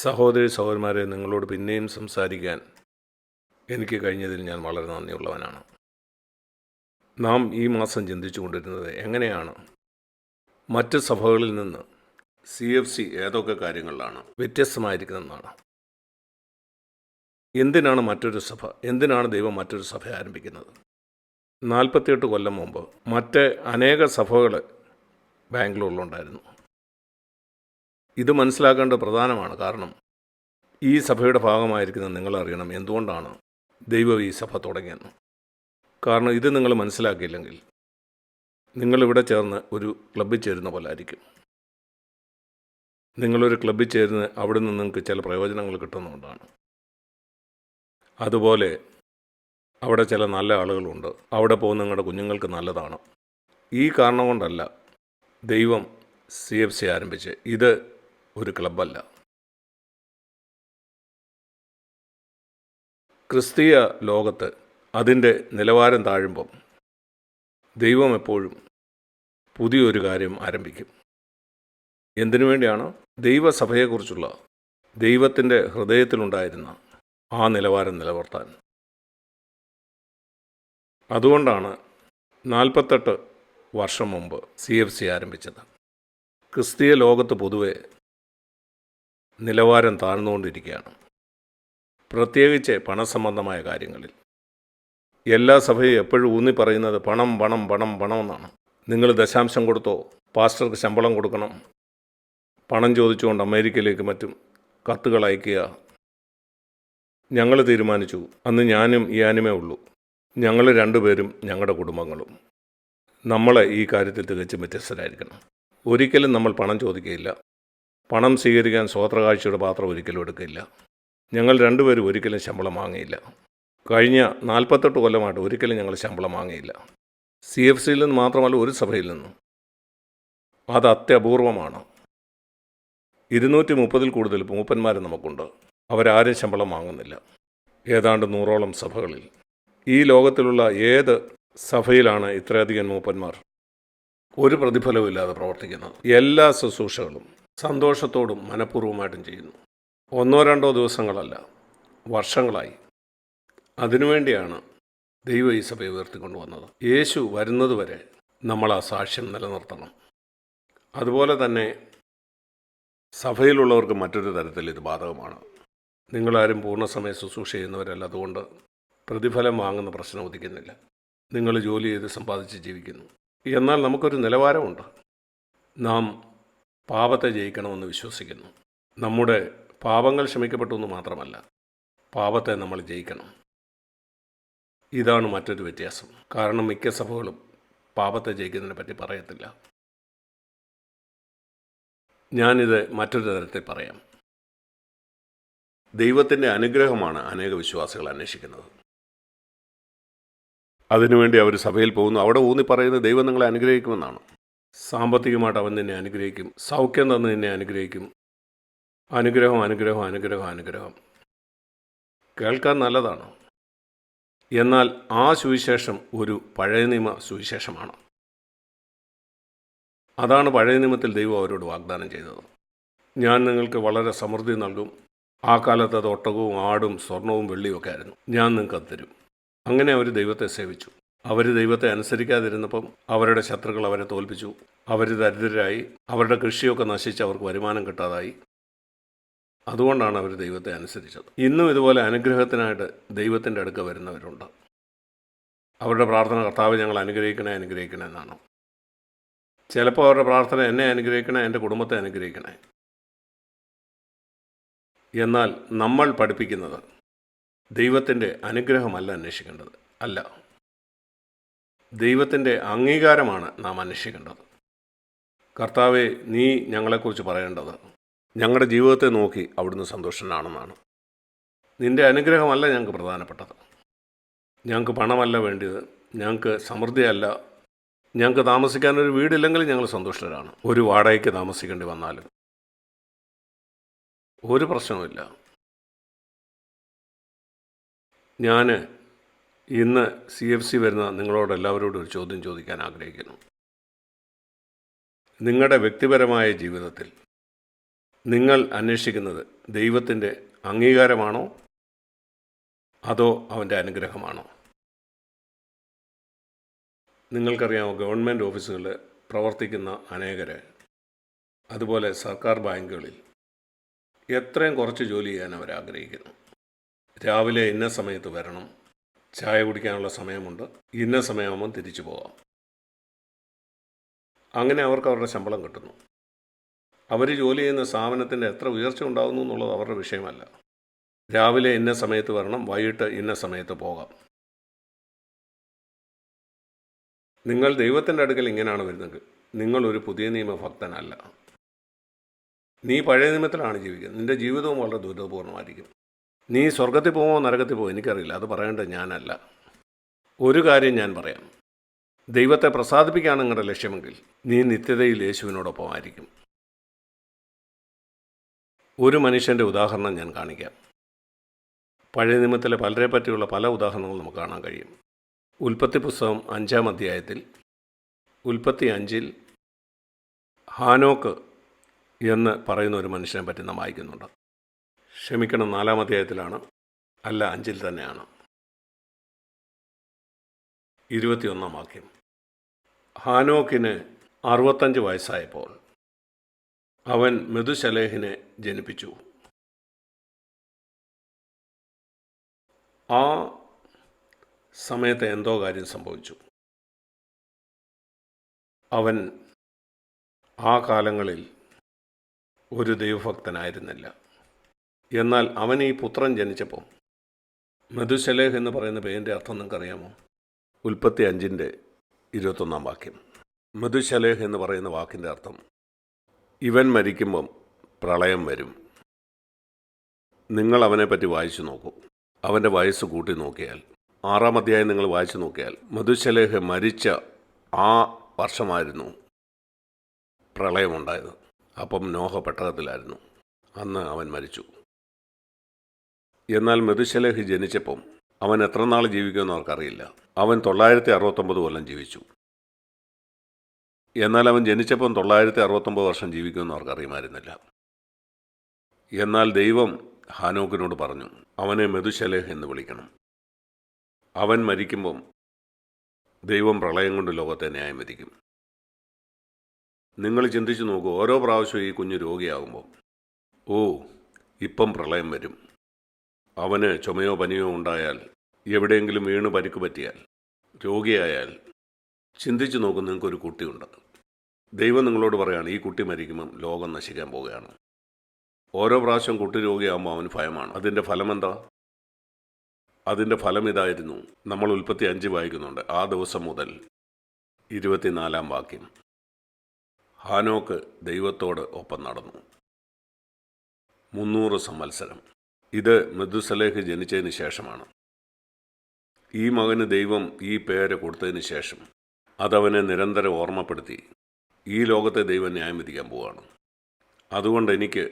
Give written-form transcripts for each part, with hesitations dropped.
സഹോദരി സഹോദരന്മാരെ, നിങ്ങളോട് പിന്നെയും സംസാരിക്കാൻ എനിക്ക് കഴിഞ്ഞതിൽ ഞാൻ വളരെ നന്ദിയുള്ളവനാണ്. നാം ഈ മാസം ചിന്തിച്ചു കൊണ്ടിരുന്നത് എങ്ങനെയാണ് മറ്റ് സഭകളിൽ നിന്ന് CFC ഏതൊക്കെ കാര്യങ്ങളിലാണ് വ്യത്യസ്തമായിരിക്കുന്നതെന്നാണ്. എന്തിനാണ് മറ്റൊരു സഭ, എന്തിനാണ് ദൈവം മറ്റൊരു സഭ ആരംഭിക്കുന്നത്? 48 കൊല്ലം മുമ്പ് മറ്റ് അനേക സഭകൾ ബാംഗ്ലൂരിലുണ്ടായിരുന്നു. ഇത് മനസ്സിലാക്കേണ്ടത് പ്രധാനമാണ്. കാരണം ഈ സഭയുടെ ഭാഗമായിരിക്കുന്ന നിങ്ങളറിയണം എന്തുകൊണ്ടാണ് ദൈവം ഈ സഭ തുടങ്ങിയെന്ന്. കാരണം ഇത് നിങ്ങൾ മനസ്സിലാക്കിയില്ലെങ്കിൽ നിങ്ങളിവിടെ ചേർന്ന് ഒരു ക്ലബ്ബിൽ ചേരുന്ന പോലെ ആയിരിക്കും. നിങ്ങളൊരു ക്ലബ്ബിൽ ചേർന്ന് അവിടെ നിന്ന് നിങ്ങൾക്ക് ചില പ്രയോജനങ്ങൾ കിട്ടുന്നതുകൊണ്ടാണ്. അതുപോലെ അവിടെ ചില നല്ല ആളുകളുണ്ട്, അവിടെ പോകുന്ന നിങ്ങളുടെ കുഞ്ഞുങ്ങൾക്ക് നല്ലതാണ്. ഈ കാരണം കൊണ്ടല്ല ദൈവം CFC ആരംഭിച്ച്. ഇത് ഒരു ക്ലബ്ബല്ല. ക്രിസ്തീയ ലോകത്ത് അതിൻ്റെ നിലവാരം താഴുമ്പം ദൈവം എപ്പോഴും പുതിയൊരു കാര്യം ആരംഭിക്കും. എന്തിനു വേണ്ടിയാണ്? ദൈവസഭയെക്കുറിച്ചുള്ള ദൈവത്തിൻ്റെ ഹൃദയത്തിലുണ്ടായിരുന്ന ആ നിലവാരം നിലനിർത്താൻ. അതുകൊണ്ടാണ് 48 വർഷം മുമ്പ് CFC ആരംഭിച്ചത്. ക്രിസ്തീയ ലോകത്ത് പൊതുവെ നിലവാരം താഴ്ന്നുകൊണ്ടിരിക്കുകയാണ്, പ്രത്യേകിച്ച് പണസംബന്ധമായ കാര്യങ്ങളിൽ. എല്ലാ സഭയും എപ്പോഴും ഊന്നി പറയുന്നത് പണം പണം പണം പണം എന്നാണ്. നിങ്ങൾ ദശാംശം കൊടുത്തോ, പാസ്റ്റർക്ക് ശമ്പളം കൊടുക്കണം, പണം ചോദിച്ചുകൊണ്ട് അമേരിക്കയിലേക്ക് മറ്റും കത്തുകൾ അയക്കുക. ഞങ്ങൾ തീരുമാനിച്ചു, അന്ന് ഞാനും ഈ ആനുമേ ഉള്ളൂ, ഞങ്ങൾ രണ്ടുപേരും ഞങ്ങളുടെ കുടുംബങ്ങളും നമ്മൾ ഈ കാര്യത്തിൽ തികച്ചും വ്യത്യസ്തരായിരിക്കണം. ഒരിക്കലും നമ്മൾ പണം ചോദിക്കുകയില്ല. പണം സ്വീകരിക്കാൻ സ്വോത്രകാഴ്ചയുടെ പാത്രം ഒരിക്കലും എടുക്കില്ല. ഞങ്ങൾ രണ്ടുപേരും ഒരിക്കലും ശമ്പളം വാങ്ങിയില്ല. കഴിഞ്ഞ 48 കൊല്ലമായിട്ട് ഒരിക്കലും ഞങ്ങൾ ശമ്പളം വാങ്ങിയില്ല. CFCയിൽ നിന്ന് മാത്രമല്ല, ഒരു സഭയിൽ നിന്നും. അത് അത്യപൂർവമാണ്. 230 കൂടുതൽ മൂപ്പന്മാർ നമുക്കുണ്ട്. അവരാരും ശമ്പളം വാങ്ങുന്നില്ല. ഏതാണ്ട് 100ഓളം സഭകളിൽ. ഈ ലോകത്തിലുള്ള ഏത് സഭയിലാണ് ഇത്രയധികം മൂപ്പന്മാർ ഒരു പ്രതിഫലവും ഇല്ലാതെ പ്രവർത്തിക്കുന്നത്? എല്ലാ ശുശ്രൂഷകളും സന്തോഷത്തോടും മനഃപൂർവ്വമായിട്ടും ചെയ്യുന്നു. 1-2 ദിവസങ്ങളല്ല, വർഷങ്ങളായി. അതിനുവേണ്ടിയാണ് ദൈവം ഈ സഭയെ ഉയർത്തിക്കൊണ്ടുവന്നത്. യേശു വരുന്നതുവരെ നമ്മൾ ആ സാക്ഷ്യം നിലനിർത്തണം. അതുപോലെ തന്നെ സഭയിലുള്ളവർക്ക് മറ്റൊരു തരത്തിൽ ഇത് ബാധകമാണ്. നിങ്ങളാരും പൂർണ്ണസമയ ശുശ്രൂഷ ചെയ്യുന്നവരല്ല, അതുകൊണ്ട് പ്രതിഫലം വാങ്ങുന്ന പ്രശ്നം ഉദിക്കുന്നില്ല. നിങ്ങൾ ജോലി ചെയ്ത് സമ്പാദിച്ച് ജീവിക്കുന്നു. എന്നാൽ നമുക്കൊരു നിലവാരമുണ്ട്. നാം പാപത്തെ ജയിക്കണമെന്ന് വിശ്വസിക്കുന്നു. നമ്മുടെ പാപങ്ങൾ ക്ഷമിക്കപ്പെട്ടു എന്ന് മാത്രമല്ല, പാപത്തെ നമ്മൾ ജയിക്കണം. ഇതാണ് മറ്റൊരു വ്യത്യാസം. കാരണം മിക്ക സഭകളും പാപത്തെ ജയിക്കുന്നതിനെ പറ്റി പറയത്തില്ല. ഞാനിത് മറ്റൊരു തരത്തിൽ പറയാം. ദൈവത്തിൻ്റെ അനുഗ്രഹമാണ് അനേക വിശ്വാസികൾ അന്വേഷിക്കുന്നത്. അതിനുവേണ്ടി അവർ സഭയിൽ പോകുന്നു. അവിടെ ഊന്നി പറയുന്നത് ദൈവം നിങ്ങളെ അനുഗ്രഹിക്കുമെന്നാണ്. സാമ്പത്തികമായിട്ട് അവൻ നിന്നെ അനുഗ്രഹിക്കും, സൗഖ്യം തന്ന് നിന്നെ അനുഗ്രഹിക്കും. അനുഗ്രഹം അനുഗ്രഹം അനുഗ്രഹം അനുഗ്രഹം കേൾക്കാൻ നല്ലതാണ്. എന്നാൽ ആ സുവിശേഷം ഒരു പഴയ നിയമ സുവിശേഷമാണ്. അതാണ് പഴയ നിയമത്തിൽ ദൈവം അവരോട് വാഗ്ദാനം ചെയ്തത്. ഞാൻ നിങ്ങൾക്ക് വളരെ സമൃദ്ധി നൽകും. ആ കാലത്ത് അത് ഒട്ടകവും ആടും സ്വർണവും വെള്ളിയും ഒക്കെ ആയിരുന്നു. ഞാൻ നിങ്ങൾക്ക് അത് തരും. അങ്ങനെ അവർ ദൈവത്തെ സേവിച്ചു. അവർ ദൈവത്തെ അനുസരിക്കാതിരുന്നപ്പം അവരുടെ ശത്രുക്കൾ അവരെ തോൽപ്പിച്ചു. അവർ ദരിദ്രരായി, അവരുടെ കൃഷിയൊക്കെ നശിച്ച് അവർക്ക് വരുമാനം കിട്ടാതായി. അതുകൊണ്ടാണ് അവർ ദൈവത്തെ അനുസരിച്ചത്. ഇന്നും ഇതുപോലെ അനുഗ്രഹത്തിനായിട്ട് ദൈവത്തിൻ്റെ അടുക്ക വരുന്നവരുണ്ട്. അവരുടെ പ്രാർത്ഥന കർത്താവ് ഞങ്ങൾ അനുഗ്രഹിക്കണേ അനുഗ്രഹിക്കണേ എന്നാണ്. ചിലപ്പോൾ അവരുടെ പ്രാർത്ഥന എന്നെ അനുഗ്രഹിക്കണേ, എൻ്റെ കുടുംബത്തെ അനുഗ്രഹിക്കണേ. എന്നാൽ നമ്മൾ പഠിപ്പിക്കുന്നത് ദൈവത്തിൻ്റെ അനുഗ്രഹമല്ല അന്വേഷിക്കേണ്ടത്, അല്ല, ദൈവത്തിൻ്റെ അംഗീകാരമാണ് നാം അന്വേഷിക്കേണ്ടത്. കർത്താവെ, നീ ഞങ്ങളെക്കുറിച്ച് പറയേണ്ടത് ഞങ്ങളുടെ ജീവിതത്തെ നോക്കി അവിടുന്ന് സന്തോഷനാണെന്നാണ്. നിൻ്റെ അനുഗ്രഹമല്ല ഞങ്ങൾക്ക് പ്രധാനപ്പെട്ടത്. ഞങ്ങൾക്ക് പണമല്ല വേണ്ടിയത്, ഞങ്ങൾക്ക് സമൃദ്ധിയല്ല. ഞങ്ങൾക്ക് താമസിക്കാനൊരു വീടില്ലെങ്കിലും ഞങ്ങൾ സന്തുഷ്ടരാണ്. ഒരു വാടകയ്ക്ക് താമസിക്കേണ്ടി വന്നാലും ഒരു പ്രശ്നവുമില്ല. ഞാൻ ഇന്ന് CFC വരുന്ന നിങ്ങളോട് എല്ലാവരോടും ഒരു ചോദ്യം ചോദിക്കാൻ ആഗ്രഹിക്കുന്നു. നിങ്ങളുടെ വ്യക്തിപരമായ ജീവിതത്തിൽ നിങ്ങൾ അന്വേഷിക്കുന്നത് ദൈവത്തിൻ്റെ അംഗീകാരമാണോ അതോ അവൻ്റെ അനുഗ്രഹമാണോ? നിങ്ങൾക്കറിയാമോ, ഗവൺമെൻറ് ഓഫീസുകളിൽ പ്രവർത്തിക്കുന്ന അനേകർ, അതുപോലെ സർക്കാർ ബാങ്കുകളിൽ എത്രയും കുറച്ച് ജോലി ചെയ്യാൻ അവർ ആഗ്രഹിക്കുന്നു. രാവിലെ ഇന്ന സമയത്ത് വരണം, ചായ കുടിക്കാനുള്ള സമയമുണ്ട്, ഇന്ന സമയമാകുമ്പം തിരിച്ചു പോകാം. അങ്ങനെ അവർക്ക് അവരുടെ ശമ്പളം കിട്ടുന്നു. അവർ ജോലി ചെയ്യുന്ന സ്ഥാപനത്തിൻ്റെ എത്ര ഉയർച്ച ഉണ്ടാകുന്നു എന്നുള്ളത് അവരുടെ വിഷയമല്ല. രാവിലെ ഇന്ന സമയത്ത് വരണം, വൈകിട്ട് ഇന്ന സമയത്ത് പോകാം. നിങ്ങൾ ദൈവത്തിൻ്റെ അടുക്കൽ ഇങ്ങനെയാണ് വരുന്നത്, നിങ്ങളൊരു പുതിയ നിയമ ഭക്തനല്ല. നീ പഴയ നിയമത്തിലാണ് ജീവിക്കുന്നത്. നിൻ്റെ ജീവിതവും വളരെ ദുരിതപൂർണ്ണമായിരിക്കും. നീ സ്വർഗത്തിൽ പോകുമോ നരകത്തിൽ പോകുമോ എനിക്കറിയില്ല, അത് പറയേണ്ടത് ഞാനല്ല. ഒരു കാര്യം ഞാൻ പറയാം, ദൈവത്തെ പ്രസാദിപ്പിക്കുകയാണ് നിങ്ങളുടെ ലക്ഷ്യമെങ്കിൽ നീ നിത്യതയിൽ യേശുവിനോടൊപ്പം ആയിരിക്കും. ഒരു മനുഷ്യൻ്റെ ഉദാഹരണം ഞാൻ കാണിക്കാം. പഴയ നിയമത്തിലെ പലരെ പറ്റിയുള്ള പല ഉദാഹരണങ്ങളും നമുക്ക് കാണാൻ കഴിയും. ഉൽപ്പത്തി പുസ്തകം 5-ാം അധ്യായത്തിൽ ഉൽപ്പത്തി 5-ൽ ഹാനോക്ക് എന്ന് പറയുന്ന ഒരു മനുഷ്യനെ പറ്റി നാം വായിക്കുന്നുണ്ട്. ക്ഷമിക്കണം, 4-ാം അധ്യായത്തിലാണ്, അല്ല 5-ൽ തന്നെയാണ്. 21-ാം വാക്യം. ഹാനോക്കിന് 65 വയസ്സായപ്പോൾ അവൻ മെതുശലേഹിനെ ജനിപ്പിച്ചു. ആ സമയത്ത് എന്തോ കാര്യം സംഭവിച്ചു. അവൻ ആ കാലങ്ങളിൽ ഒരു ദൈവഭക്തനായിരുന്നില്ല. എന്നാൽ അവൻ ഈ പുത്രൻ ജനിച്ചപ്പോൾ, മെതുശലേഹ് എന്ന് പറയുന്ന പേരിൻ്റെ അർത്ഥം നിങ്ങൾക്കറിയാമോ? ഉൽപ്പത്തി 5-ന്റെ 21-ാം വാക്യം. മെതുശലേഹ് എന്ന് പറയുന്ന വാക്കിൻ്റെ അർത്ഥം, ഇവൻ മരിക്കുമ്പം പ്രളയം വരും. നിങ്ങൾ അവനെപ്പറ്റി വായിച്ചു നോക്കൂ. അവൻ്റെ വയസ്സ് കൂട്ടി നോക്കിയാൽ, 6-ാം അധ്യായം നിങ്ങൾ വായിച്ചു നോക്കിയാൽ, മെതുശലേഹ് മരിച്ച ആ വർഷമായിരുന്നു പ്രളയമുണ്ടായത്. അപ്പം നോഹ പെട്ടകത്തിലായിരുന്നു. അന്ന് അവൻ മരിച്ചു. എന്നാൽ മെതുശലേഹ് ജനിച്ചപ്പം അവൻ എത്ര നാൾ ജീവിക്കുമെന്ന് അവർക്കറിയില്ല. അവൻ 969 കൊല്ലം ജീവിച്ചു. എന്നാൽ അവൻ ജനിച്ചപ്പം 969 വർഷം ജീവിക്കുമെന്ന് അവർക്കറിയുമായിരുന്നില്ല. എന്നാൽ ദൈവം ഹാനോക്കിനോട് പറഞ്ഞു, അവനെ മെതുശലേഹ് എന്ന് വിളിക്കണം. അവൻ മരിക്കുമ്പം ദൈവം പ്രളയം കൊണ്ട് ലോകത്തെ ന്യായം വിധിക്കും. നിങ്ങൾ ചിന്തിച്ചു നോക്കൂ, ഓരോ പ്രാവശ്യവും ഈ കുഞ്ഞ് രോഗിയാകുമ്പോൾ, ഓ ഇപ്പം പ്രളയം വരും, അവന് ചുമയോ പനിയോ ഉണ്ടായാൽ, എവിടെയെങ്കിലും വീണ് പരിക്ക് പറ്റിയാൽ, രോഗിയായാൽ, ചിന്തിച്ചു നോക്കും, നിങ്ങൾക്കൊരു കുട്ടിയുണ്ട്. ദൈവം നിങ്ങളോട് പറയുകയാണ്, ഈ കുട്ടി മരിക്കുമ്പം ലോകം നശിക്കാൻ പോവുകയാണ്. ഓരോ പ്രാവശ്യം കുട്ടി രോഗിയാകുമ്പോൾ അവന് ഭയമാണ്. അതിൻ്റെ ഫലമെന്താ? അതിൻ്റെ ഫലം ഇതായിരുന്നു. നമ്മൾ ഉൽപ്പത്തി 5 വായിക്കുന്നുണ്ട്. ആ ദിവസം മുതൽ 24-ാം വാക്യം. ഹാനോക്ക് ദൈവത്തോട് ഒപ്പം നടന്നു 300 സംവത്സരം. ഇത് മെതുശലേഹ് ജനിച്ചതിന് ശേഷമാണ്. ഈ മകന് ദൈവം ഈ പേര് കൊടുത്തതിന് ശേഷം അതവനെ നിരന്തരം ഓർമ്മപ്പെടുത്തി, ഈ ലോകത്തെ ദൈവം ന്യായം വിധിക്കാൻ പോവുകയാണ്. അതുകൊണ്ട് എനിക്ക്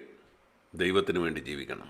ദൈവത്തിന് വേണ്ടി ജീവിക്കണം.